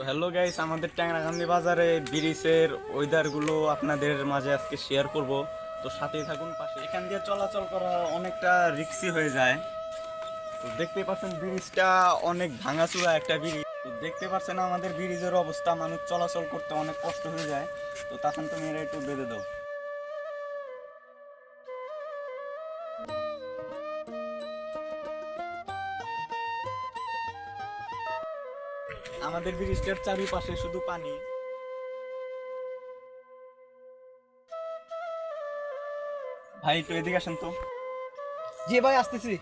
তো hello guys, আমাদের ট্যাংরাকান্দি বাজারে ব্রিজের ওয়েদারগুলো আপনাদের মাঝে আজকে শেয়ার করব। তো সাথেই থাকুন পাশে। এখান দিয়ে চলাচল করা অনেকটা রিস্কি হয়ে যায়। তো দেখতে পাচ্ছেন ব্রিজটা অনেক ভাঙাচোরা একটা ব্রিজ। তো দেখতে পাচ্ছেন আমাদের ব্রিজের অবস্থা, মানুষ চলাচল করতে অনেক কষ্ট হয়ে যায়। তো তখন তুমি এরা একটু বেঁধে দাও। আমাদের ব্রিজটার চারিপাশে শুধু পানি। ভাই একটু এদিকে আসেন তো। জি ভাই, আসতেছি।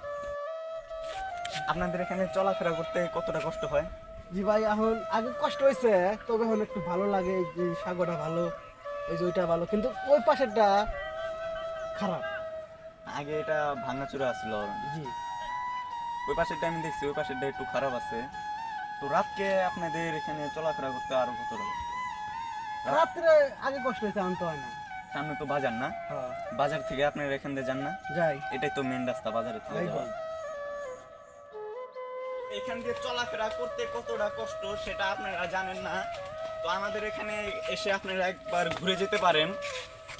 আপনাদের এখানে চলাফেরা করতে কতটা কষ্ট হয়? জি ভাই, এখন আগে কষ্ট হয়েছে, তবে এখন একটু ভালো লাগে। এই যে সাগরটা ভালো, ওই যে ওইটা ভালো, কিন্তু ওই পাশেরটা খারাপ। আগে এটা ভাঙাচোরা ছিল। জি। ওই পাশেরটা আমি দেখছি, ওই পাশেরটা একটু খারাপ আছে। তো রাতকে আপনাদের এখানে চলাফেরা করতে আরো কতটা কষ্ট হয়? রাত্রে আগে কষ্ট হয়েছে, এখন তো হয় না। সামনে তো বাজার না? হ্যাঁ, বাজার থেকে আপনারা এখান দিয়ে যান না? যাই। এটাই তো মেন রাস্তা বাজারের থেকে যাই যাওয়া। ভাই। এখান দিয়ে চলাফেরা করতে কতটা কষ্ট সেটা আপনারা জানেন না। তো আমাদের এখানে এসে আপনারা একবার ঘুরে যেতে পারেন।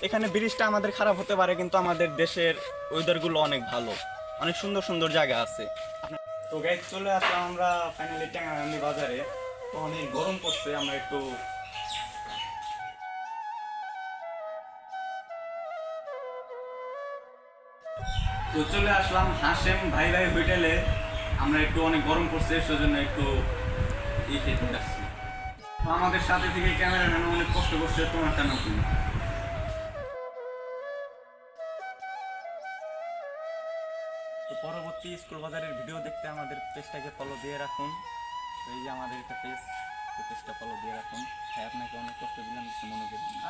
এখানে ব্রিজটা আমাদের খারাপ হতে পারে, কিন্তু আমাদের দেশের ওয়েদারগুলো অনেক ভালো, অনেক সুন্দর সুন্দর জায়গা আছে। তো গাইজ, চলে আসলাম আমরা ফাইনালি ট্যাংরাকান্দি বাজারে। তো অনেক গরম পড়ছে, আমরা একটু তো চলে আসলাম হাশেম ভাই ভাই হোটেলে। আমরা একটু অনেক গরম পড়ছে, সেজন্য একটু খেতে আসছি। তো আমাদের সাথে থেকে ক্যামেরাম্যান অনেক কষ্ট করছে, তোমারটা নতুন। তো পরবর্তী স্কুল বাজারের ভিডিও দেখতে আমাদের পেজটাকে ফলো দিয়ে রাখুন। তো এই যে আমাদের একটা পেজটা ফলো দিয়ে রাখুন। ভাই আপনাকে অনেক কষ্ট দিলাম, কিছু মনে করবেন না।